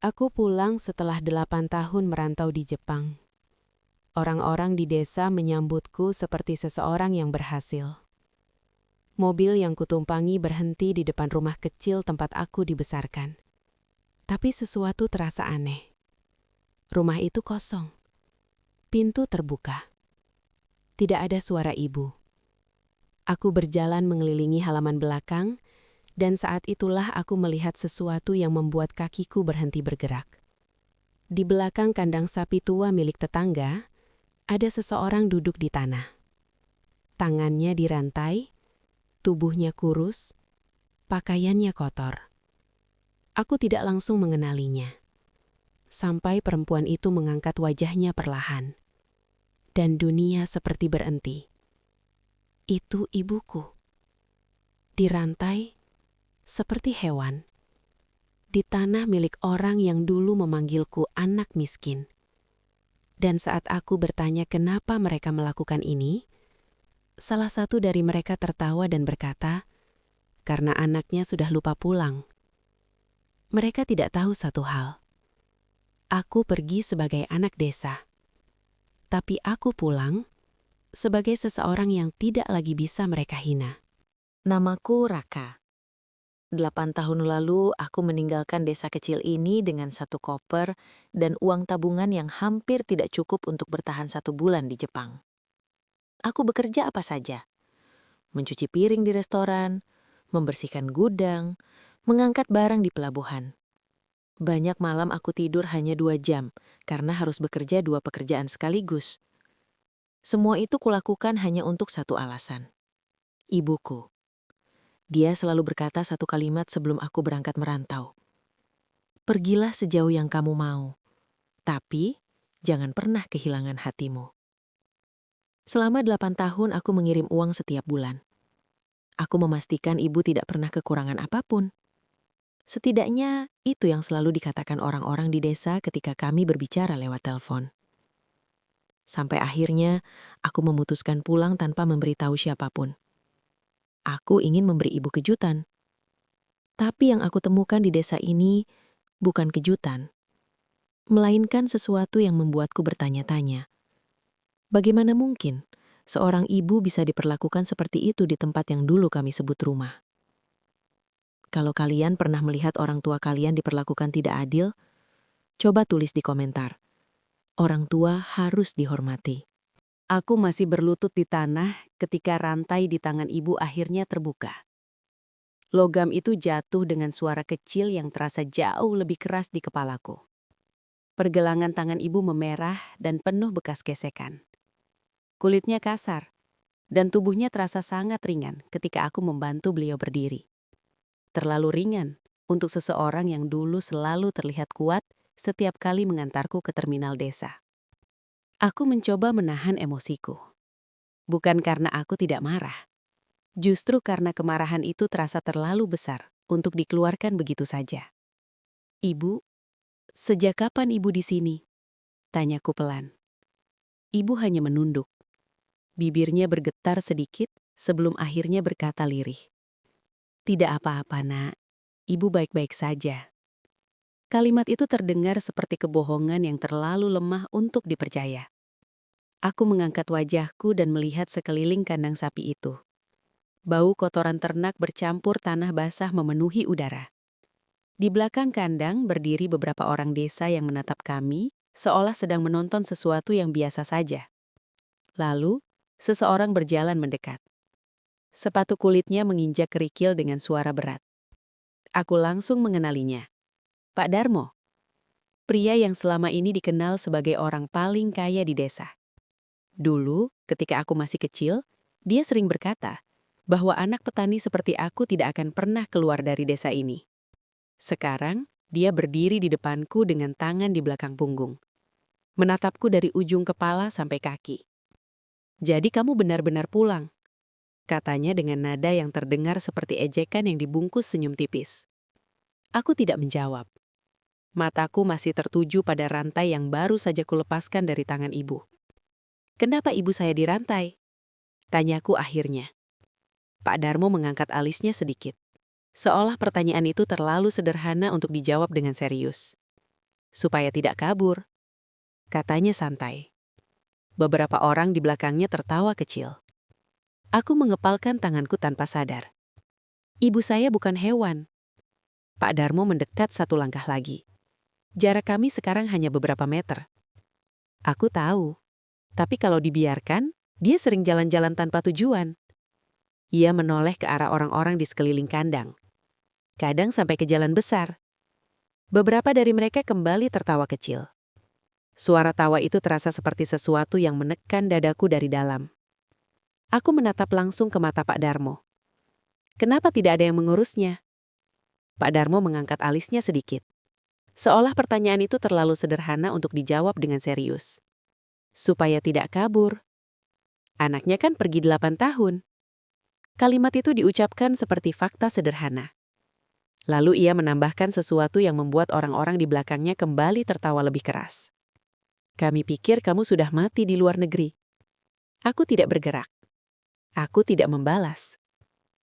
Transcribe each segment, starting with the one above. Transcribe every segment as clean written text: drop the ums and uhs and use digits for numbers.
Aku pulang setelah 8 tahun merantau di Jepang. Orang-orang di desa menyambutku seperti seseorang yang berhasil. Mobil yang kutumpangi berhenti di depan rumah kecil tempat aku dibesarkan. Tapi sesuatu terasa aneh. Rumah itu kosong. Pintu terbuka. Tidak ada suara ibu. Aku berjalan mengelilingi halaman belakang, dan saat itulah aku melihat sesuatu yang membuat kakiku berhenti bergerak. Di belakang kandang sapi tua milik tetangga, ada seseorang duduk di tanah. Tangannya dirantai, tubuhnya kurus, pakaiannya kotor. Aku tidak langsung mengenalinya. Sampai perempuan itu mengangkat wajahnya perlahan. Dan dunia seperti berhenti. Itu ibuku. Dirantai, seperti hewan. Di tanah milik orang yang dulu memanggilku anak miskin. Dan saat aku bertanya kenapa mereka melakukan ini, salah satu dari mereka tertawa dan berkata, karena anaknya sudah lupa pulang. Mereka tidak tahu satu hal. Aku pergi sebagai anak desa. Tapi aku pulang sebagai seseorang yang tidak lagi bisa mereka hina. Namaku Raka. 8 tahun lalu aku meninggalkan desa kecil ini dengan satu koper dan uang tabungan yang hampir tidak cukup untuk bertahan 1 bulan di Jepang. Aku bekerja apa saja. Mencuci piring di restoran, membersihkan gudang, mengangkat barang di pelabuhan. Banyak malam aku tidur hanya 2 jam karena harus bekerja 2 pekerjaan sekaligus. Semua itu kulakukan hanya untuk satu alasan. Ibuku. Dia selalu berkata satu kalimat sebelum aku berangkat merantau. Pergilah sejauh yang kamu mau, tapi jangan pernah kehilangan hatimu. Selama 8 tahun aku mengirim uang setiap bulan. Aku memastikan ibu tidak pernah kekurangan apapun. Setidaknya itu yang selalu dikatakan orang-orang di desa ketika kami berbicara lewat telepon. Sampai akhirnya aku memutuskan pulang tanpa memberitahu siapapun. Aku ingin memberi ibu kejutan. Tapi yang aku temukan di desa ini bukan kejutan, melainkan sesuatu yang membuatku bertanya-tanya. Bagaimana mungkin seorang ibu bisa diperlakukan seperti itu di tempat yang dulu kami sebut rumah? Kalau kalian pernah melihat orang tua kalian diperlakukan tidak adil, coba tulis di komentar. Orang tua harus dihormati. Aku masih berlutut di tanah ketika rantai di tangan ibu akhirnya terbuka. Logam itu jatuh dengan suara kecil yang terasa jauh lebih keras di kepalaku. Pergelangan tangan ibu memerah dan penuh bekas gesekan. Kulitnya kasar, dan tubuhnya terasa sangat ringan ketika aku membantu beliau berdiri. Terlalu ringan untuk seseorang yang dulu selalu terlihat kuat setiap kali mengantarku ke terminal desa. Aku mencoba menahan emosiku. Bukan karena aku tidak marah. Justru karena kemarahan itu terasa terlalu besar untuk dikeluarkan begitu saja. Ibu, sejak kapan ibu di sini? Tanyaku pelan. Ibu hanya menunduk. Bibirnya bergetar sedikit sebelum akhirnya berkata lirih. Tidak apa-apa, Nak. Ibu baik-baik saja. Kalimat itu terdengar seperti kebohongan yang terlalu lemah untuk dipercaya. Aku mengangkat wajahku dan melihat sekeliling kandang sapi itu. Bau kotoran ternak bercampur tanah basah memenuhi udara. Di belakang kandang berdiri beberapa orang desa yang menatap kami, seolah sedang menonton sesuatu yang biasa saja. Lalu, seseorang berjalan mendekat. Sepatu kulitnya menginjak kerikil dengan suara berat. Aku langsung mengenalinya. Pak Darmo, pria yang selama ini dikenal sebagai orang paling kaya di desa. Dulu, ketika aku masih kecil, dia sering berkata bahwa anak petani seperti aku tidak akan pernah keluar dari desa ini. Sekarang, dia berdiri di depanku dengan tangan di belakang punggung. Menatapku dari ujung kepala sampai kaki. Jadi kamu benar-benar pulang, katanya dengan nada yang terdengar seperti ejekan yang dibungkus senyum tipis. Aku tidak menjawab. Mataku masih tertuju pada rantai yang baru saja kulepaskan dari tangan ibu. Kenapa ibu saya dirantai? Tanyaku akhirnya. Pak Darmo mengangkat alisnya sedikit. Seolah pertanyaan itu terlalu sederhana untuk dijawab dengan serius. supaya tidak kabur, katanya santai. Beberapa orang di belakangnya tertawa kecil. Aku mengepalkan tanganku tanpa sadar. Ibu saya bukan hewan. Pak Darmo mendekat satu langkah lagi. Jarak kami sekarang hanya beberapa meter. Aku tahu, tapi kalau dibiarkan, dia sering jalan-jalan tanpa tujuan. Ia menoleh ke arah orang-orang di sekeliling kandang. Kadang sampai ke jalan besar. Beberapa dari mereka kembali tertawa kecil. Suara tawa itu terasa seperti sesuatu yang menekan dadaku dari dalam. Aku menatap langsung ke mata Pak Darmo. Kenapa tidak ada yang mengurusnya? Pak Darmo mengangkat alisnya sedikit. Seolah pertanyaan itu terlalu sederhana untuk dijawab dengan serius. Supaya tidak kabur. Anaknya kan pergi 8 tahun. Kalimat itu diucapkan seperti fakta sederhana. Lalu ia menambahkan sesuatu yang membuat orang-orang di belakangnya kembali tertawa lebih keras. Kami pikir kamu sudah mati di luar negeri. Aku tidak bergerak. Aku tidak membalas.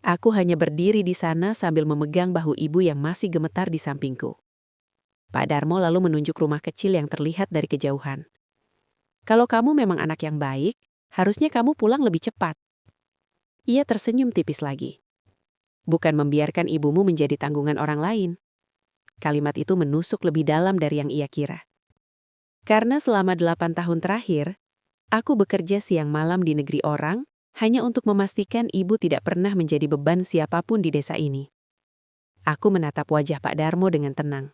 Aku hanya berdiri di sana sambil memegang bahu ibu yang masih gemetar di sampingku. Pak Darmo lalu menunjuk rumah kecil yang terlihat dari kejauhan. Kalau kamu memang anak yang baik, harusnya kamu pulang lebih cepat. Ia tersenyum tipis lagi. Bukan membiarkan ibumu menjadi tanggungan orang lain. Kalimat itu menusuk lebih dalam dari yang ia kira. Karena selama 8 tahun terakhir, aku bekerja siang malam di negeri orang, hanya untuk memastikan ibu tidak pernah menjadi beban siapapun di desa ini. Aku menatap wajah Pak Darmo dengan tenang.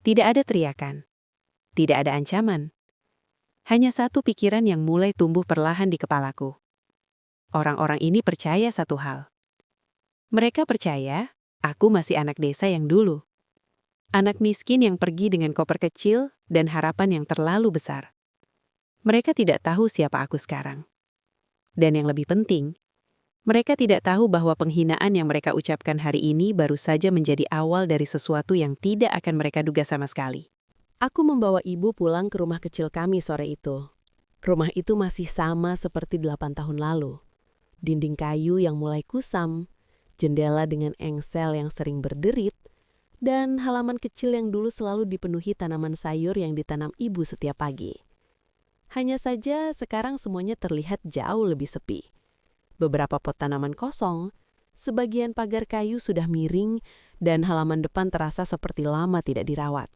Tidak ada teriakan. Tidak ada ancaman. Hanya satu pikiran yang mulai tumbuh perlahan di kepalaku. Orang-orang ini percaya satu hal. Mereka percaya aku masih anak desa yang dulu. Anak miskin yang pergi dengan koper kecil dan harapan yang terlalu besar. Mereka tidak tahu siapa aku sekarang. Dan yang lebih penting, mereka tidak tahu bahwa penghinaan yang mereka ucapkan hari ini baru saja menjadi awal dari sesuatu yang tidak akan mereka duga sama sekali. Aku membawa ibu pulang ke rumah kecil kami sore itu. Rumah itu masih sama seperti 8 tahun lalu. Dinding kayu yang mulai kusam, jendela dengan engsel yang sering berderit, dan halaman kecil yang dulu selalu dipenuhi tanaman sayur yang ditanam ibu setiap pagi. Hanya saja sekarang semuanya terlihat jauh lebih sepi. Beberapa pot tanaman kosong, sebagian pagar kayu sudah miring, dan halaman depan terasa seperti lama tidak dirawat.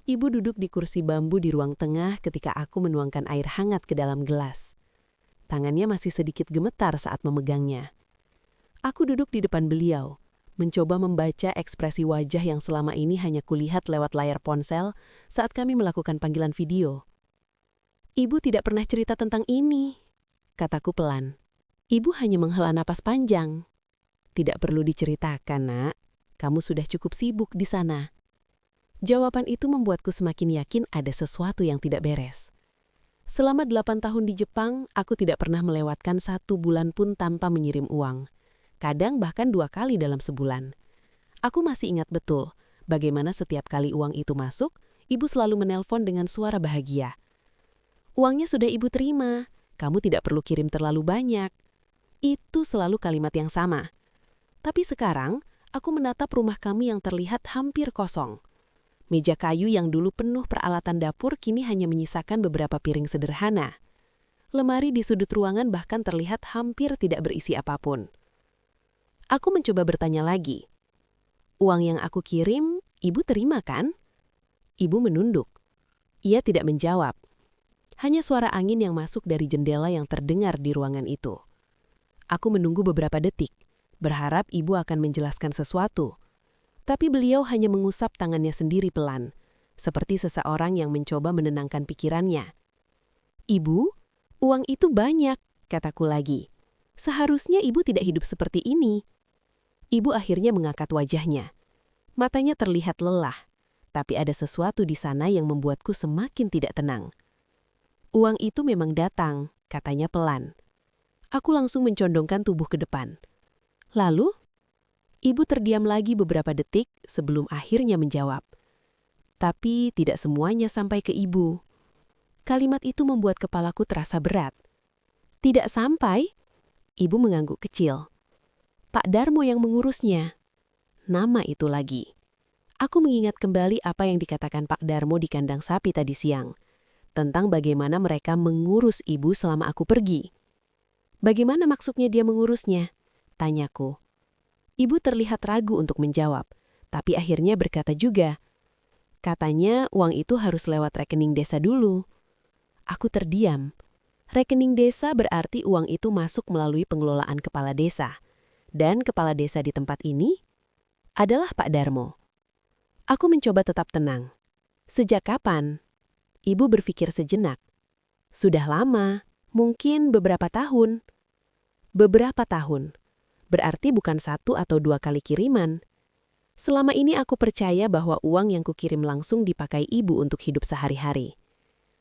Ibu duduk di kursi bambu di ruang tengah ketika aku menuangkan air hangat ke dalam gelas. Tangannya masih sedikit gemetar saat memegangnya. Aku duduk di depan beliau, mencoba membaca ekspresi wajah yang selama ini hanya kulihat lewat layar ponsel saat kami melakukan panggilan video. Ibu tidak pernah cerita tentang ini, kataku pelan. Ibu hanya menghela napas panjang. Tidak perlu diceritakan, Nak. Kamu sudah cukup sibuk di sana. Jawaban itu membuatku semakin yakin ada sesuatu yang tidak beres. Selama 8 tahun di Jepang, aku tidak pernah melewatkan 1 bulan pun tanpa mengirim uang. Kadang bahkan 2 kali dalam sebulan. Aku masih ingat betul bagaimana setiap kali uang itu masuk, ibu selalu menelpon dengan suara bahagia. Uangnya sudah ibu terima, kamu tidak perlu kirim terlalu banyak. Itu selalu kalimat yang sama. Tapi sekarang, aku menatap rumah kami yang terlihat hampir kosong. Meja kayu yang dulu penuh peralatan dapur kini hanya menyisakan beberapa piring sederhana. Lemari di sudut ruangan bahkan terlihat hampir tidak berisi apapun. Aku mencoba bertanya lagi. Uang yang aku kirim, ibu terima kan? Ibu menunduk. Ia tidak menjawab. Hanya suara angin yang masuk dari jendela yang terdengar di ruangan itu. Aku menunggu beberapa detik, berharap ibu akan menjelaskan sesuatu. Tapi beliau hanya mengusap tangannya sendiri pelan, seperti seseorang yang mencoba menenangkan pikirannya. Ibu, uang itu banyak, kataku lagi. Seharusnya ibu tidak hidup seperti ini. Ibu akhirnya mengangkat wajahnya. Matanya terlihat lelah, tapi ada sesuatu di sana yang membuatku semakin tidak tenang. Uang itu memang datang, katanya pelan. Aku langsung mencondongkan tubuh ke depan. Lalu, ibu terdiam lagi beberapa detik sebelum akhirnya menjawab. Tapi tidak semuanya sampai ke ibu. Kalimat itu membuat kepalaku terasa berat. Tidak sampai? Ibu mengangguk kecil. Pak Darmo yang mengurusnya. Nama itu lagi. Aku mengingat kembali apa yang dikatakan Pak Darmo di kandang sapi tadi siang, tentang bagaimana mereka mengurus ibu selama aku pergi. Bagaimana maksudnya dia mengurusnya? Tanyaku. Ibu terlihat ragu untuk menjawab, tapi akhirnya berkata juga. Katanya uang itu harus lewat rekening desa dulu. Aku terdiam. Rekening desa berarti uang itu masuk melalui pengelolaan kepala desa. Dan kepala desa di tempat ini adalah Pak Darmo. Aku mencoba tetap tenang. Sejak kapan? Ibu berpikir sejenak. Sudah lama, mungkin beberapa tahun. Beberapa tahun. Berarti bukan 1 atau 2 kali kiriman. Selama ini aku percaya bahwa uang yang kukirim langsung dipakai ibu untuk hidup sehari-hari.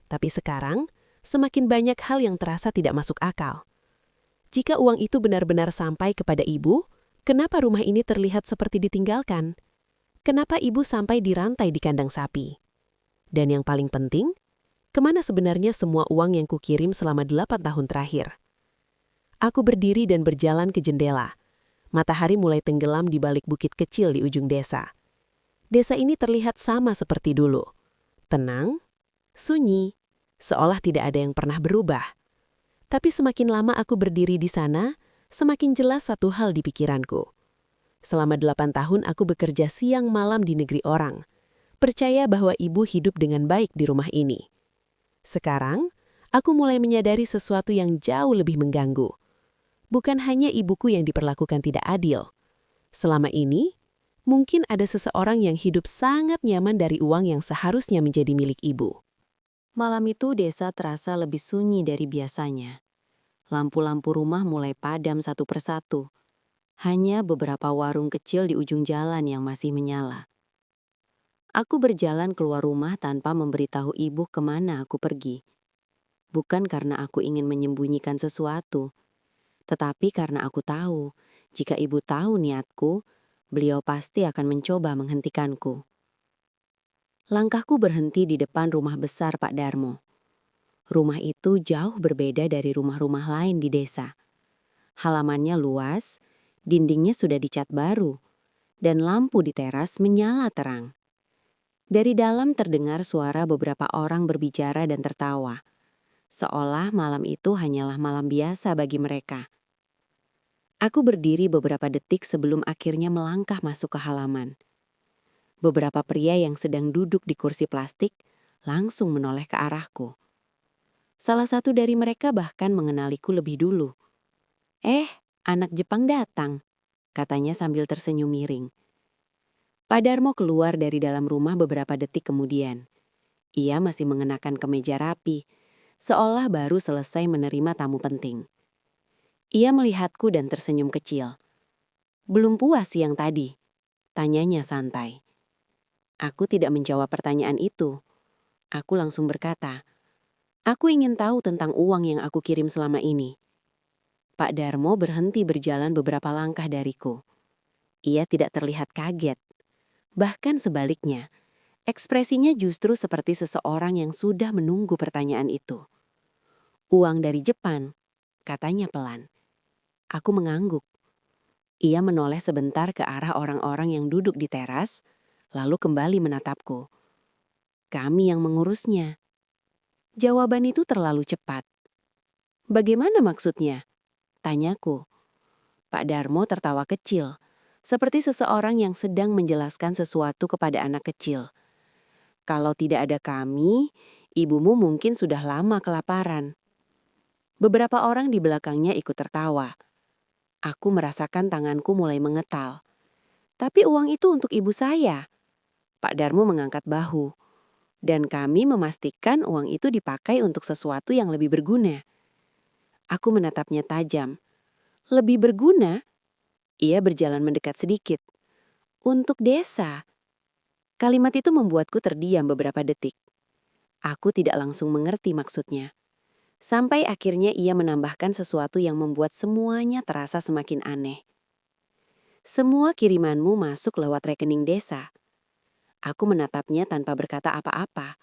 Tapi sekarang, semakin banyak hal yang terasa tidak masuk akal. Jika uang itu benar-benar sampai kepada ibu, kenapa rumah ini terlihat seperti ditinggalkan? Kenapa ibu sampai dirantai di kandang sapi? Dan yang paling penting, kemana sebenarnya semua uang yang kukirim selama 8 tahun terakhir? Aku berdiri dan berjalan ke jendela. Matahari mulai tenggelam di balik bukit kecil di ujung desa. Desa ini terlihat sama seperti dulu. Tenang, sunyi, seolah tidak ada yang pernah berubah. Tapi semakin lama aku berdiri di sana, semakin jelas satu hal di pikiranku. Selama 8 tahun aku bekerja siang malam di negeri orang. Percaya bahwa ibu hidup dengan baik di rumah ini. Sekarang, aku mulai menyadari sesuatu yang jauh lebih mengganggu. Bukan hanya ibuku yang diperlakukan tidak adil. Selama ini, mungkin ada seseorang yang hidup sangat nyaman dari uang yang seharusnya menjadi milik ibu. Malam itu desa terasa lebih sunyi dari biasanya. Lampu-lampu rumah mulai padam satu persatu. Hanya beberapa warung kecil di ujung jalan yang masih menyala. Aku berjalan keluar rumah tanpa memberitahu ibu kemana aku pergi. Bukan karena aku ingin menyembunyikan sesuatu, tetapi karena aku tahu, jika ibu tahu niatku, beliau pasti akan mencoba menghentikanku. Langkahku berhenti di depan rumah besar Pak Darmo. Rumah itu jauh berbeda dari rumah-rumah lain di desa. Halamannya luas, dindingnya sudah dicat baru, dan lampu di teras menyala terang. Dari dalam terdengar suara beberapa orang berbicara dan tertawa, seolah malam itu hanyalah malam biasa bagi mereka. Aku berdiri beberapa detik sebelum akhirnya melangkah masuk ke halaman. Beberapa pria yang sedang duduk di kursi plastik langsung menoleh ke arahku. Salah satu dari mereka bahkan mengenaliku lebih dulu. Anak Jepang datang, katanya sambil tersenyum miring. Pak Darmo keluar dari dalam rumah beberapa detik kemudian. Ia masih mengenakan kemeja rapi, seolah baru selesai menerima tamu penting. Ia melihatku dan tersenyum kecil. Belum puas siang tadi? Tanyanya santai. Aku tidak menjawab pertanyaan itu. Aku langsung berkata, aku ingin tahu tentang uang yang aku kirim selama ini. Pak Darmo berhenti berjalan beberapa langkah dariku. Ia tidak terlihat kaget. Bahkan sebaliknya, ekspresinya justru seperti seseorang yang sudah menunggu pertanyaan itu. Uang dari Jepang, katanya pelan. Aku mengangguk. Ia menoleh sebentar ke arah orang-orang yang duduk di teras, lalu kembali menatapku. Kami yang mengurusnya. Jawaban itu terlalu cepat. Bagaimana maksudnya? Tanyaku. Pak Darmo tertawa kecil, seperti seseorang yang sedang menjelaskan sesuatu kepada anak kecil. Kalau tidak ada kami, ibumu mungkin sudah lama kelaparan. Beberapa orang di belakangnya ikut tertawa. Aku merasakan tanganku mulai mengetal. Tapi uang itu untuk ibu saya. Pak Darmo mengangkat bahu. Dan kami memastikan uang itu dipakai untuk sesuatu yang lebih berguna. Aku menatapnya tajam. Lebih berguna? Ia berjalan mendekat sedikit. Untuk desa. Kalimat itu membuatku terdiam beberapa detik. Aku tidak langsung mengerti maksudnya. Sampai akhirnya ia menambahkan sesuatu yang membuat semuanya terasa semakin aneh. Semua kirimanmu masuk lewat rekening desa. Aku menatapnya tanpa berkata apa-apa.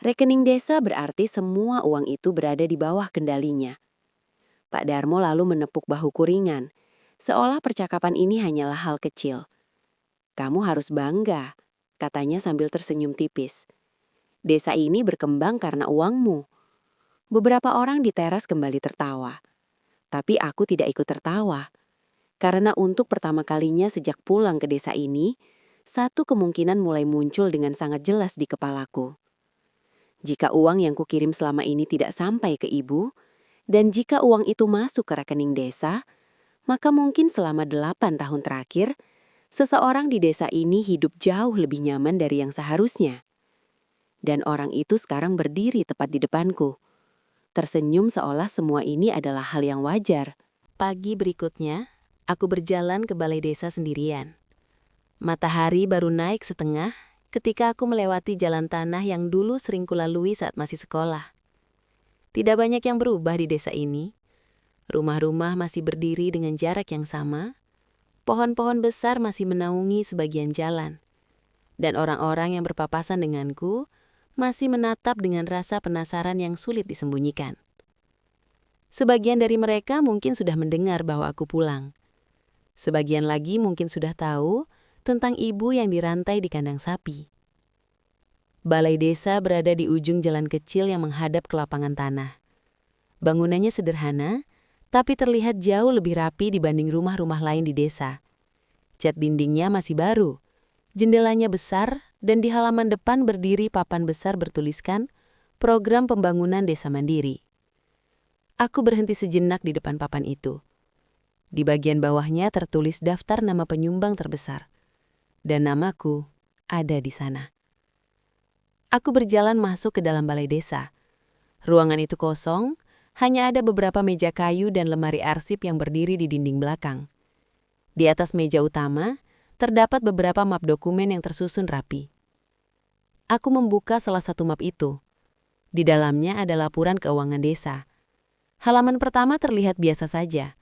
Rekening desa berarti semua uang itu berada di bawah kendalinya. Pak Darmo lalu menepuk bahuku ringan, seolah percakapan ini hanyalah hal kecil. Kamu harus bangga, katanya sambil tersenyum tipis. Desa ini berkembang karena uangmu. Beberapa orang di teras kembali tertawa. Tapi aku tidak ikut tertawa. Karena untuk pertama kalinya sejak pulang ke desa ini, satu kemungkinan mulai muncul dengan sangat jelas di kepalaku. Jika uang yang kukirim selama ini tidak sampai ke ibu, dan jika uang itu masuk ke rekening desa, maka mungkin selama 8 tahun terakhir, seseorang di desa ini hidup jauh lebih nyaman dari yang seharusnya. Dan orang itu sekarang berdiri tepat di depanku. Tersenyum seolah semua ini adalah hal yang wajar. Pagi berikutnya, aku berjalan ke balai desa sendirian. Matahari baru naik setengah ketika aku melewati jalan tanah yang dulu sering kulalui saat masih sekolah. Tidak banyak yang berubah di desa ini. Rumah-rumah masih berdiri dengan jarak yang sama. Pohon-pohon besar masih menaungi sebagian jalan. Dan orang-orang yang berpapasan denganku masih menatap dengan rasa penasaran yang sulit disembunyikan. Sebagian dari mereka mungkin sudah mendengar bahwa aku pulang. Sebagian lagi mungkin sudah tahu tentang ibu yang dirantai di kandang sapi. Balai desa berada di ujung jalan kecil yang menghadap ke lapangan tanah. Bangunannya sederhana, tapi terlihat jauh lebih rapi dibanding rumah-rumah lain di desa. Cat dindingnya masih baru, jendelanya besar, dan di halaman depan berdiri papan besar bertuliskan Program Pembangunan Desa Mandiri. Aku berhenti sejenak di depan papan itu. Di bagian bawahnya tertulis daftar nama penyumbang terbesar. Dan namaku ada di sana. Aku berjalan masuk ke dalam balai desa. Ruangan itu kosong, hanya ada beberapa meja kayu dan lemari arsip yang berdiri di dinding belakang. Di atas meja utama, terdapat beberapa map dokumen yang tersusun rapi. Aku membuka salah satu map itu. Di dalamnya ada laporan keuangan desa. Halaman pertama terlihat biasa saja.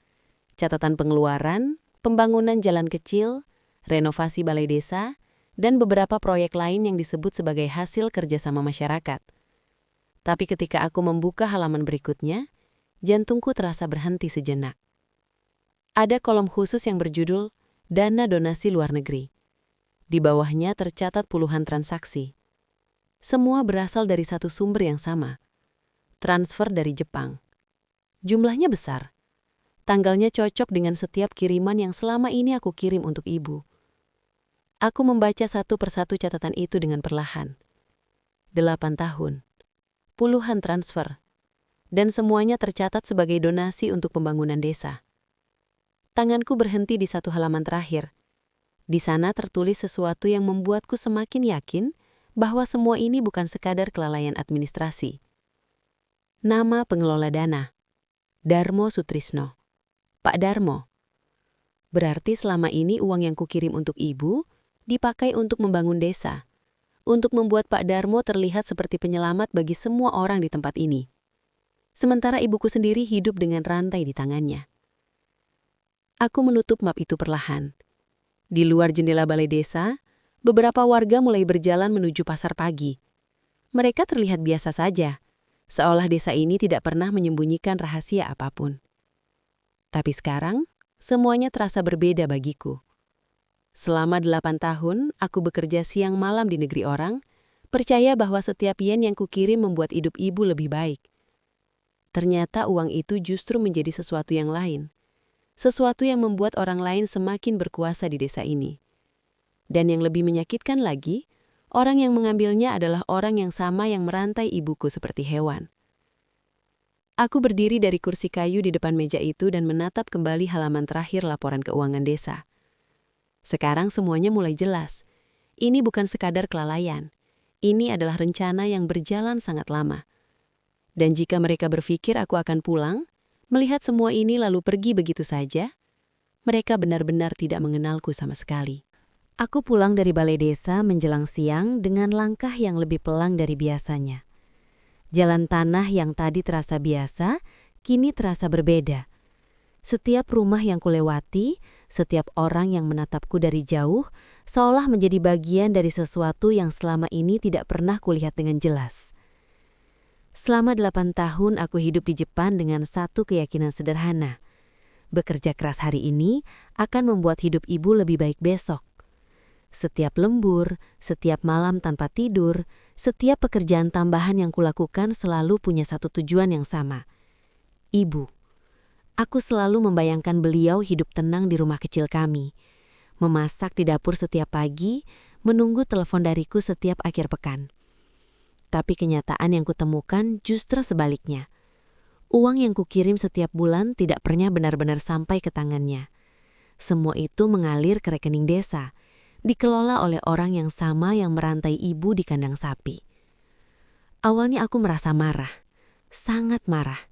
Catatan pengeluaran, pembangunan jalan kecil, renovasi balai desa, dan beberapa proyek lain yang disebut sebagai hasil kerjasama masyarakat. Tapi ketika aku membuka halaman berikutnya, jantungku terasa berhenti sejenak. Ada kolom khusus yang berjudul Dana Donasi Luar Negeri. Di bawahnya tercatat puluhan transaksi. Semua berasal dari satu sumber yang sama. Transfer dari Jepang. Jumlahnya besar. Tanggalnya cocok dengan setiap kiriman yang selama ini aku kirim untuk ibu. Aku membaca satu persatu catatan itu dengan perlahan. 8 tahun. Puluhan transfer. Dan semuanya tercatat sebagai donasi untuk pembangunan desa. Tanganku berhenti di satu halaman terakhir. Di sana tertulis sesuatu yang membuatku semakin yakin bahwa semua ini bukan sekadar kelalaian administrasi. Nama pengelola dana. Darmo Sutrisno. Pak Darmo. Berarti selama ini uang yang kukirim untuk ibu dipakai untuk membangun desa. Untuk membuat Pak Darmo terlihat seperti penyelamat bagi semua orang di tempat ini. Sementara ibuku sendiri hidup dengan rantai di tangannya. Aku menutup map itu perlahan. Di luar jendela balai desa, beberapa warga mulai berjalan menuju pasar pagi. Mereka terlihat biasa saja, seolah desa ini tidak pernah menyembunyikan rahasia apapun. Tapi sekarang, semuanya terasa berbeda bagiku. Selama 8 tahun, aku bekerja siang malam di negeri orang, percaya bahwa setiap yen yang kukirim membuat hidup ibu lebih baik. Ternyata uang itu justru menjadi sesuatu yang lain. Sesuatu yang membuat orang lain semakin berkuasa di desa ini. Dan yang lebih menyakitkan lagi, orang yang mengambilnya adalah orang yang sama yang merantai ibuku seperti hewan. Aku berdiri dari kursi kayu di depan meja itu dan menatap kembali halaman terakhir laporan keuangan desa. Sekarang semuanya mulai jelas. Ini bukan sekadar kelalaian. Ini adalah rencana yang berjalan sangat lama. Dan jika mereka berpikir aku akan pulang, melihat semua ini lalu pergi begitu saja, mereka benar-benar tidak mengenalku sama sekali. Aku pulang dari balai desa menjelang siang dengan langkah yang lebih pelan dari biasanya. Jalan tanah yang tadi terasa biasa, kini terasa berbeda. Setiap rumah yang kulewati, setiap orang yang menatapku dari jauh, seolah menjadi bagian dari sesuatu yang selama ini tidak pernah kulihat dengan jelas. Selama 8 tahun aku hidup di Jepang dengan satu keyakinan sederhana. Bekerja keras hari ini akan membuat hidup ibu lebih baik besok. Setiap lembur, setiap malam tanpa tidur, setiap pekerjaan tambahan yang kulakukan selalu punya satu tujuan yang sama. Ibu. Aku selalu membayangkan beliau hidup tenang di rumah kecil kami, memasak di dapur setiap pagi, menunggu telepon dariku setiap akhir pekan. Tapi kenyataan yang kutemukan justru sebaliknya. Uang yang kukirim setiap bulan tidak pernah benar-benar sampai ke tangannya. Semua itu mengalir ke rekening desa, dikelola oleh orang yang sama yang merantai ibu di kandang sapi. Awalnya aku merasa marah, sangat marah.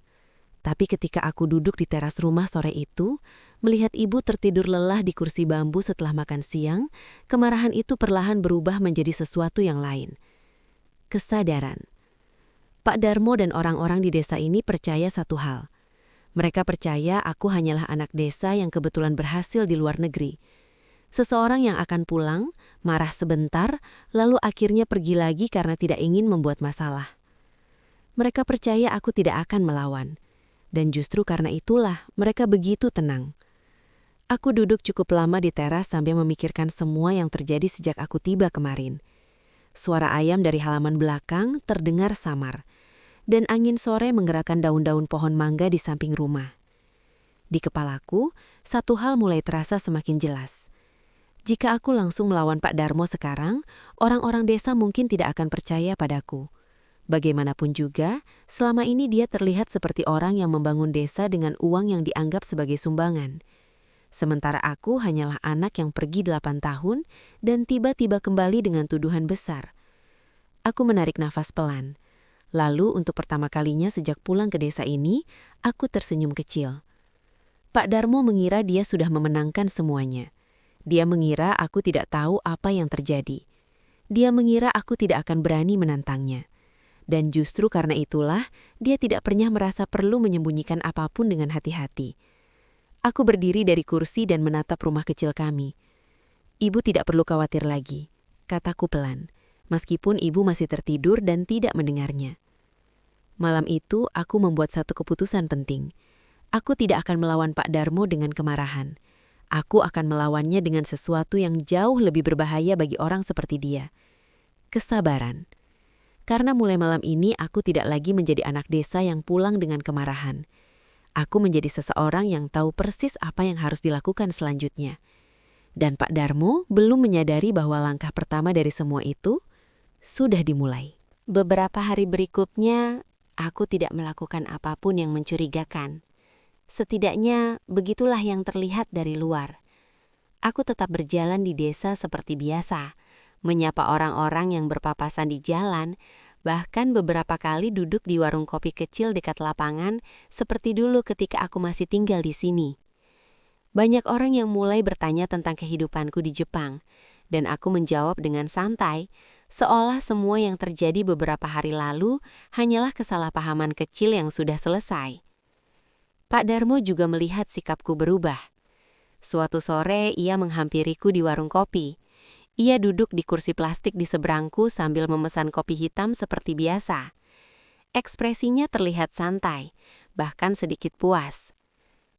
Tapi ketika aku duduk di teras rumah sore itu, melihat ibu tertidur lelah di kursi bambu setelah makan siang, kemarahan itu perlahan berubah menjadi sesuatu yang lain. Kesadaran. Pak Darmo dan orang-orang di desa ini percaya satu hal. Mereka percaya aku hanyalah anak desa yang kebetulan berhasil di luar negeri. Seseorang yang akan pulang, marah sebentar, lalu akhirnya pergi lagi karena tidak ingin membuat masalah. Mereka percaya aku tidak akan melawan. Dan justru karena itulah mereka begitu tenang. Aku duduk cukup lama di teras sambil memikirkan semua yang terjadi sejak aku tiba kemarin. Suara ayam dari halaman belakang terdengar samar, dan angin sore menggerakkan daun-daun pohon mangga di samping rumah. Di kepalaku, satu hal mulai terasa semakin jelas. Jika aku langsung melawan Pak Darmo sekarang, orang-orang desa mungkin tidak akan percaya padaku. Bagaimanapun juga, selama ini dia terlihat seperti orang yang membangun desa dengan uang yang dianggap sebagai sumbangan. Sementara aku hanyalah anak yang pergi 8 tahun dan tiba-tiba kembali dengan tuduhan besar. Aku menarik nafas pelan. Lalu untuk pertama kalinya sejak pulang ke desa ini, aku tersenyum kecil. Pak Darmo mengira dia sudah memenangkan semuanya. Dia mengira aku tidak tahu apa yang terjadi. Dia mengira aku tidak akan berani menantangnya. Dan justru karena itulah, dia tidak pernah merasa perlu menyembunyikan apapun dengan hati-hati. Aku berdiri dari kursi dan menatap rumah kecil kami. Ibu tidak perlu khawatir lagi, kataku pelan, meskipun ibu masih tertidur dan tidak mendengarnya. Malam itu, aku membuat satu keputusan penting. Aku tidak akan melawan Pak Darmo dengan kemarahan. Aku akan melawannya dengan sesuatu yang jauh lebih berbahaya bagi orang seperti dia. Kesabaran. Karena mulai malam ini aku tidak lagi menjadi anak desa yang pulang dengan kemarahan. Aku menjadi seseorang yang tahu persis apa yang harus dilakukan selanjutnya. Dan Pak Darmo belum menyadari bahwa langkah pertama dari semua itu sudah dimulai. Beberapa hari berikutnya, aku tidak melakukan apapun yang mencurigakan. Setidaknya begitulah yang terlihat dari luar. Aku tetap berjalan di desa seperti biasa, menyapa orang-orang yang berpapasan di jalan, bahkan beberapa kali duduk di warung kopi kecil dekat lapangan seperti dulu ketika aku masih tinggal di sini. Banyak orang yang mulai bertanya tentang kehidupanku di Jepang, dan aku menjawab dengan santai, seolah semua yang terjadi beberapa hari lalu hanyalah kesalahpahaman kecil yang sudah selesai. Pak Darmo juga melihat sikapku berubah. Suatu sore ia menghampiriku di warung kopi. Ia duduk di kursi plastik di seberangku sambil memesan kopi hitam seperti biasa. Ekspresinya terlihat santai, bahkan sedikit puas.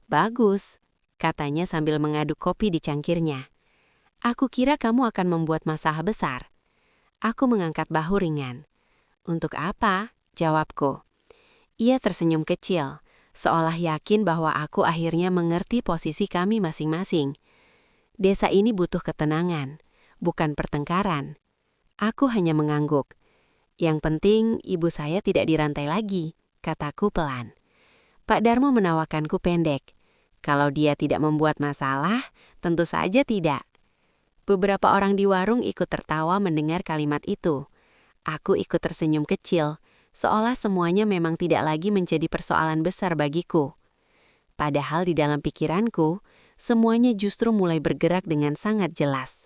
"Bagus," katanya sambil mengaduk kopi di cangkirnya. "Aku kira kamu akan membuat masalah besar." Aku mengangkat bahu ringan. "Untuk apa?" jawabku. Ia tersenyum kecil, seolah yakin bahwa aku akhirnya mengerti posisi kami masing-masing. Desa ini butuh ketenangan, bukan pertengkaran. Aku hanya mengangguk. "Yang penting ibu saya tidak dirantai lagi," kataku pelan. Pak Darmo menawarkanku pendek. "Kalau dia tidak membuat masalah, tentu saja tidak." Beberapa orang di warung ikut tertawa mendengar kalimat itu. Aku ikut tersenyum kecil, seolah semuanya memang tidak lagi menjadi persoalan besar bagiku. Padahal di dalam pikiranku, semuanya justru mulai bergerak dengan sangat jelas.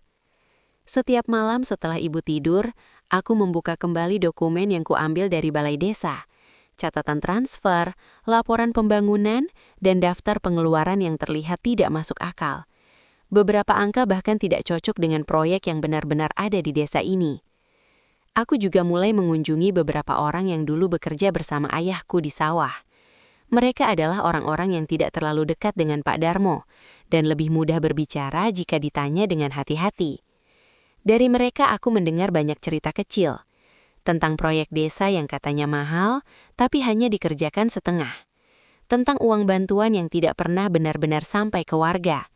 Setiap malam setelah ibu tidur, aku membuka kembali dokumen yang kuambil dari balai desa. Catatan transfer, laporan pembangunan, dan daftar pengeluaran yang terlihat tidak masuk akal. Beberapa angka bahkan tidak cocok dengan proyek yang benar-benar ada di desa ini. Aku juga mulai mengunjungi beberapa orang yang dulu bekerja bersama ayahku di sawah. Mereka adalah orang-orang yang tidak terlalu dekat dengan Pak Darmo, dan lebih mudah berbicara jika ditanya dengan hati-hati. Dari mereka aku mendengar banyak cerita kecil tentang proyek desa yang katanya mahal, tapi hanya dikerjakan setengah. Tentang uang bantuan yang tidak pernah benar-benar sampai ke warga.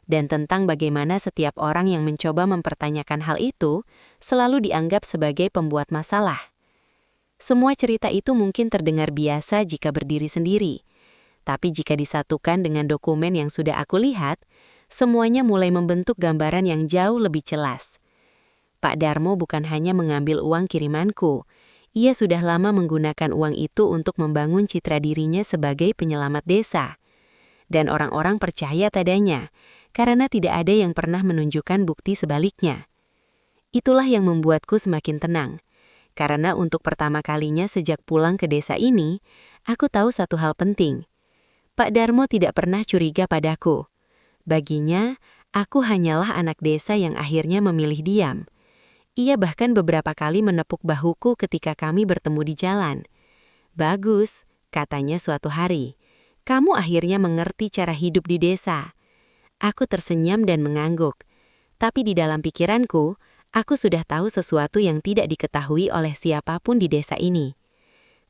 Dan tentang bagaimana setiap orang yang mencoba mempertanyakan hal itu selalu dianggap sebagai pembuat masalah. Semua cerita itu mungkin terdengar biasa jika berdiri sendiri. Tapi jika disatukan dengan dokumen yang sudah aku lihat, semuanya mulai membentuk gambaran yang jauh lebih jelas. Pak Darmo bukan hanya mengambil uang kirimanku. Ia sudah lama menggunakan uang itu untuk membangun citra dirinya sebagai penyelamat desa. Dan orang-orang percaya padanya, karena tidak ada yang pernah menunjukkan bukti sebaliknya. Itulah yang membuatku semakin tenang. Karena untuk pertama kalinya sejak pulang ke desa ini, aku tahu satu hal penting. Pak Darmo tidak pernah curiga padaku. Baginya, aku hanyalah anak desa yang akhirnya memilih diam. Ia bahkan beberapa kali menepuk bahuku ketika kami bertemu di jalan. "Bagus," katanya suatu hari. "Kamu akhirnya mengerti cara hidup di desa." Aku tersenyum dan mengangguk. Tapi di dalam pikiranku, aku sudah tahu sesuatu yang tidak diketahui oleh siapapun di desa ini.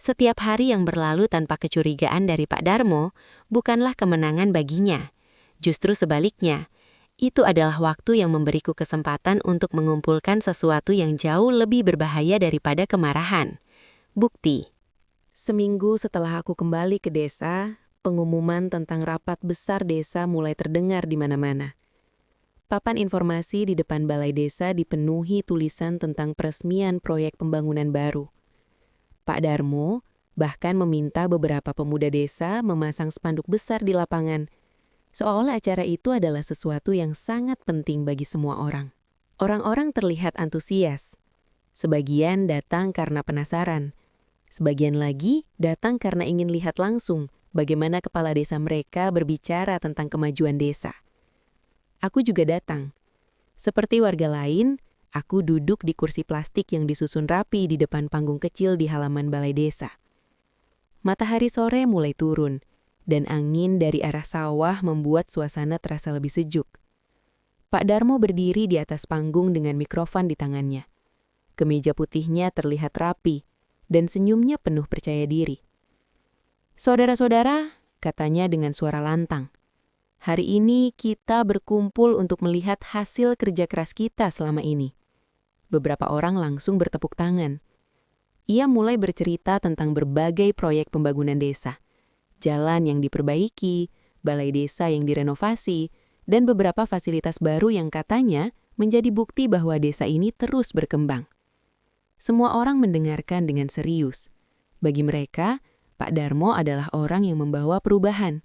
Setiap hari yang berlalu tanpa kecurigaan dari Pak Darmo bukanlah kemenangan baginya. Justru sebaliknya, itu adalah waktu yang memberiku kesempatan untuk mengumpulkan sesuatu yang jauh lebih berbahaya daripada kemarahan. Bukti. Seminggu setelah aku kembali ke desa, pengumuman tentang rapat besar desa mulai terdengar di mana-mana. Papan informasi di depan balai desa dipenuhi tulisan tentang peresmian proyek pembangunan baru. Pak Darmo bahkan meminta beberapa pemuda desa memasang spanduk besar di lapangan, seolah acara itu adalah sesuatu yang sangat penting bagi semua orang. Orang-orang terlihat antusias. Sebagian datang karena penasaran. Sebagian lagi datang karena ingin lihat langsung bagaimana kepala desa mereka berbicara tentang kemajuan desa. Aku juga datang. Seperti warga lain, aku duduk di kursi plastik yang disusun rapi di depan panggung kecil di halaman balai desa. Matahari sore mulai turun, dan angin dari arah sawah membuat suasana terasa lebih sejuk. Pak Darmo berdiri di atas panggung dengan mikrofon di tangannya. Kemeja putihnya terlihat rapi, dan senyumnya penuh percaya diri. "Saudara-saudara," katanya dengan suara lantang, "hari ini kita berkumpul untuk melihat hasil kerja keras kita selama ini." Beberapa orang langsung bertepuk tangan. Ia mulai bercerita tentang berbagai proyek pembangunan desa. Jalan yang diperbaiki, balai desa yang direnovasi, dan beberapa fasilitas baru yang katanya menjadi bukti bahwa desa ini terus berkembang. Semua orang mendengarkan dengan serius. Bagi mereka, Pak Darmo adalah orang yang membawa perubahan.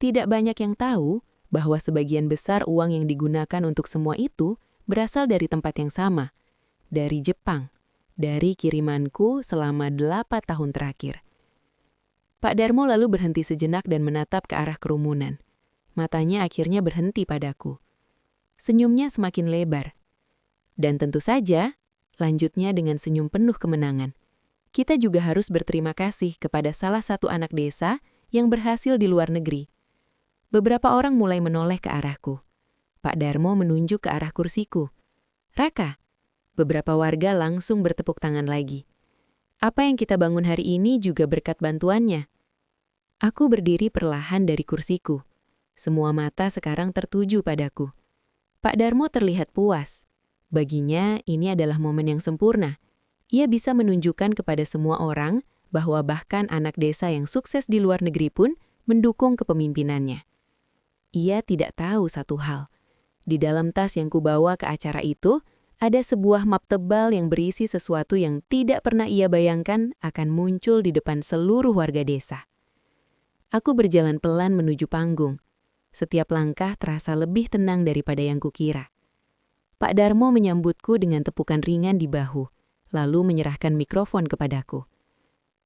Tidak banyak yang tahu bahwa sebagian besar uang yang digunakan untuk semua itu berasal dari tempat yang sama, dari Jepang, dari kirimanku selama 8 tahun terakhir. Pak Darmo lalu berhenti sejenak dan menatap ke arah kerumunan. Matanya akhirnya berhenti padaku. Senyumnya semakin lebar. Dan tentu saja, lanjutnya dengan senyum penuh kemenangan, kita juga harus berterima kasih kepada salah satu anak desa yang berhasil di luar negeri. Beberapa orang mulai menoleh ke arahku. Pak Darmo menunjuk ke arah kursiku. "Raka." Beberapa warga langsung bertepuk tangan lagi. "Apa yang kita bangun hari ini juga berkat bantuannya." Aku berdiri perlahan dari kursiku. Semua mata sekarang tertuju padaku. Pak Darmo terlihat puas. Baginya, ini adalah momen yang sempurna. Ia bisa menunjukkan kepada semua orang bahwa bahkan anak desa yang sukses di luar negeri pun mendukung kepemimpinannya. Ia tidak tahu satu hal. Di dalam tas yang kubawa ke acara itu, ada sebuah map tebal yang berisi sesuatu yang tidak pernah ia bayangkan akan muncul di depan seluruh warga desa. Aku berjalan pelan menuju panggung. Setiap langkah terasa lebih tenang daripada yang kukira. Pak Darmo menyambutku dengan tepukan ringan di bahu, lalu menyerahkan mikrofon kepadaku.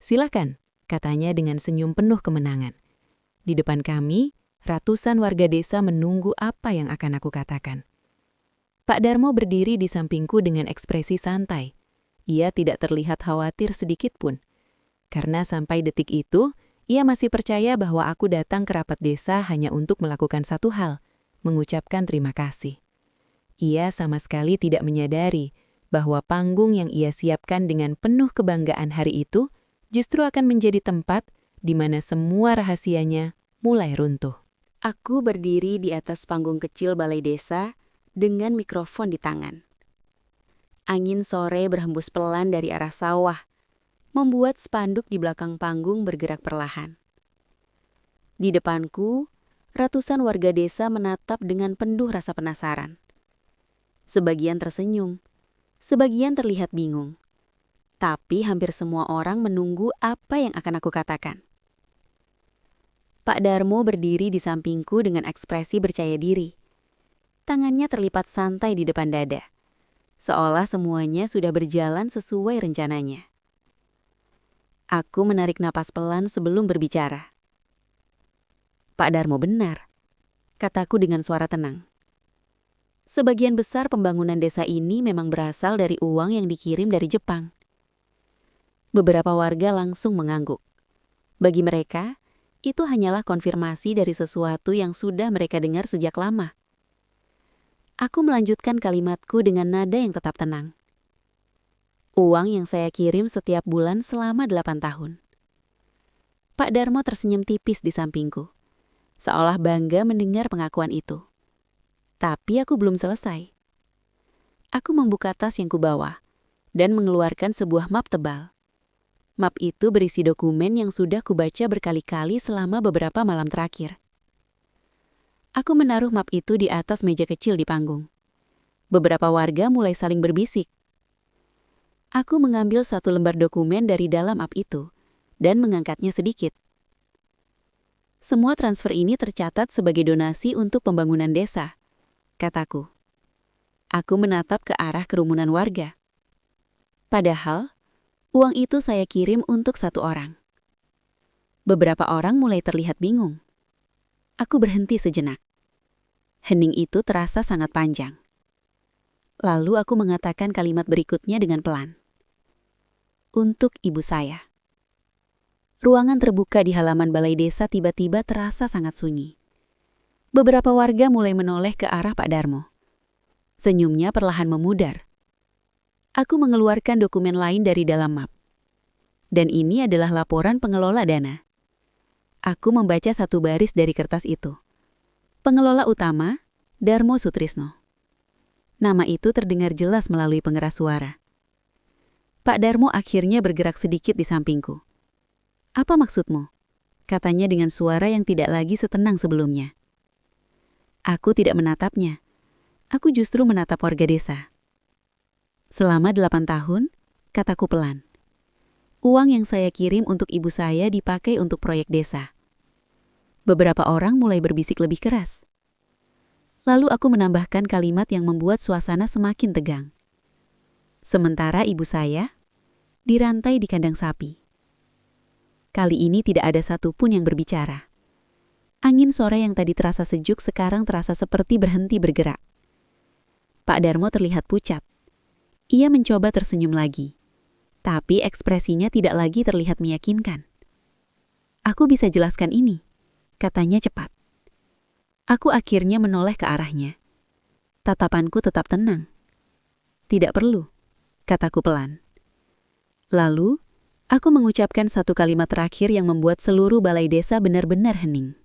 "Silakan," katanya dengan senyum penuh kemenangan. Di depan kami, ratusan warga desa menunggu apa yang akan aku katakan. Pak Darmo berdiri di sampingku dengan ekspresi santai. Ia tidak terlihat khawatir sedikit pun. Karena sampai detik itu, ia masih percaya bahwa aku datang ke rapat desa hanya untuk melakukan satu hal, mengucapkan terima kasih. Ia sama sekali tidak menyadari bahwa panggung yang ia siapkan dengan penuh kebanggaan hari itu justru akan menjadi tempat di mana semua rahasianya mulai runtuh. Aku berdiri di atas panggung kecil balai desa dengan mikrofon di tangan. Angin sore berhembus pelan dari arah sawah, membuat spanduk di belakang panggung bergerak perlahan. Di depanku, ratusan warga desa menatap dengan penuh rasa penasaran. Sebagian tersenyum, sebagian terlihat bingung. Tapi hampir semua orang menunggu apa yang akan aku katakan. Pak Darmo berdiri di sampingku dengan ekspresi percaya diri. Tangannya terlipat santai di depan dada, seolah semuanya sudah berjalan sesuai rencananya. Aku menarik napas pelan sebelum berbicara. Pak Darmo benar, kataku dengan suara tenang. Sebagian besar pembangunan desa ini memang berasal dari uang yang dikirim dari Jepang. Beberapa warga langsung mengangguk. Bagi mereka, itu hanyalah konfirmasi dari sesuatu yang sudah mereka dengar sejak lama. Aku melanjutkan kalimatku dengan nada yang tetap tenang. Uang yang saya kirim setiap bulan selama 8 tahun. Pak Darmo tersenyum tipis di sampingku, seolah bangga mendengar pengakuan itu. Tapi aku belum selesai. Aku membuka tas yang kubawa dan mengeluarkan sebuah map tebal. Map itu berisi dokumen yang sudah kubaca berkali-kali selama beberapa malam terakhir. Aku menaruh map itu di atas meja kecil di panggung. Beberapa warga mulai saling berbisik. Aku mengambil satu lembar dokumen dari dalam map itu dan mengangkatnya sedikit. Semua transfer ini tercatat sebagai donasi untuk pembangunan desa, kataku. Aku menatap ke arah kerumunan warga. Padahal, uang itu saya kirim untuk satu orang. Beberapa orang mulai terlihat bingung. Aku berhenti sejenak. Hening itu terasa sangat panjang. Lalu aku mengatakan kalimat berikutnya dengan pelan. Untuk ibu saya. Ruangan terbuka di halaman balai desa tiba-tiba terasa sangat sunyi. Beberapa warga mulai menoleh ke arah Pak Darmo. Senyumnya perlahan memudar. Aku mengeluarkan dokumen lain dari dalam map. Dan ini adalah laporan pengelola dana. Aku membaca satu baris dari kertas itu. Pengelola utama, Darmo Sutrisno. Nama itu terdengar jelas melalui pengeras suara. Pak Darmo akhirnya bergerak sedikit di sampingku. Apa maksudmu? Katanya dengan suara yang tidak lagi setenang sebelumnya. Aku tidak menatapnya. Aku justru menatap warga desa. Selama 8 tahun, kataku pelan. Uang yang saya kirim untuk ibu saya dipakai untuk proyek desa. Beberapa orang mulai berbisik lebih keras. Lalu aku menambahkan kalimat yang membuat suasana semakin tegang. Sementara ibu saya dirantai di kandang sapi. Kali ini tidak ada satupun yang berbicara. Angin sore yang tadi terasa sejuk sekarang terasa seperti berhenti bergerak. Pak Darmo terlihat pucat. Ia mencoba tersenyum lagi. Tapi ekspresinya tidak lagi terlihat meyakinkan. Aku bisa jelaskan ini, katanya cepat. Aku akhirnya menoleh ke arahnya. Tatapanku tetap tenang. Tidak perlu, kataku pelan. Lalu, aku mengucapkan satu kalimat terakhir yang membuat seluruh balai desa benar-benar hening.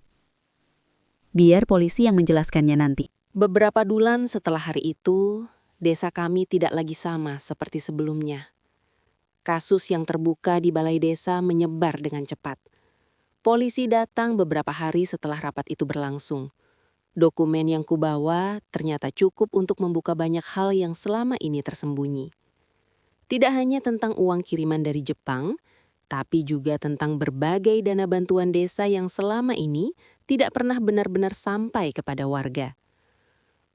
Biar polisi yang menjelaskannya nanti. Beberapa bulan setelah hari itu, desa kami tidak lagi sama seperti sebelumnya. Kasus yang terbuka di balai desa menyebar dengan cepat. Polisi datang beberapa hari setelah rapat itu berlangsung. Dokumen yang kubawa ternyata cukup untuk membuka banyak hal yang selama ini tersembunyi. Tidak hanya tentang uang kiriman dari Jepang, tapi juga tentang berbagai dana bantuan desa yang selama ini tidak pernah benar-benar sampai kepada warga.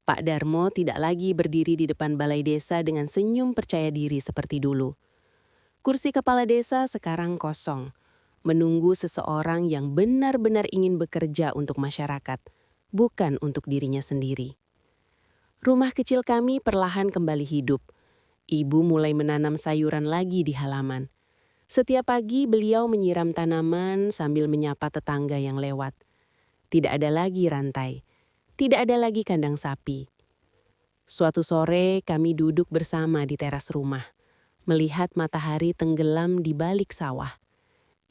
Pak Darmo tidak lagi berdiri di depan balai desa dengan senyum percaya diri seperti dulu. Kursi kepala desa sekarang kosong, menunggu seseorang yang benar-benar ingin bekerja untuk masyarakat, bukan untuk dirinya sendiri. Rumah kecil kami perlahan kembali hidup. Ibu mulai menanam sayuran lagi di halaman. Setiap pagi beliau menyiram tanaman sambil menyapa tetangga yang lewat. Tidak ada lagi rantai. Tidak ada lagi kandang sapi. Suatu sore kami duduk bersama di teras rumah, melihat matahari tenggelam di balik sawah.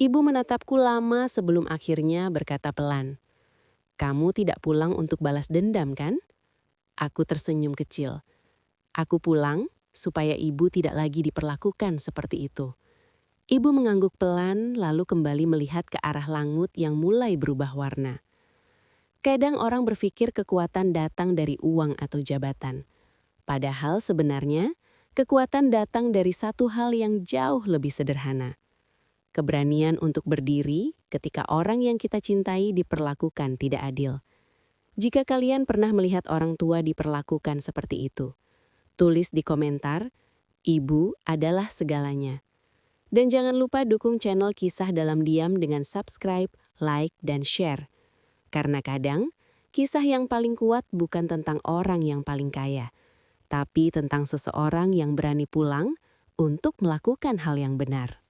Ibu menatapku lama sebelum akhirnya berkata pelan, "Kamu tidak pulang untuk balas dendam, kan?" Aku tersenyum kecil. Aku pulang supaya ibu tidak lagi diperlakukan seperti itu. Ibu mengangguk pelan lalu kembali melihat ke arah langut yang mulai berubah warna. Kadang orang berpikir kekuatan datang dari uang atau jabatan. Padahal sebenarnya kekuatan datang dari satu hal yang jauh lebih sederhana. Keberanian untuk berdiri ketika orang yang kita cintai diperlakukan tidak adil. Jika kalian pernah melihat orang tua diperlakukan seperti itu, tulis di komentar, "Ibu adalah segalanya." Dan jangan lupa dukung channel Kisah Dalam Diam dengan subscribe, like, dan share. Karena kadang, kisah yang paling kuat bukan tentang orang yang paling kaya, tapi tentang seseorang yang berani pulang untuk melakukan hal yang benar.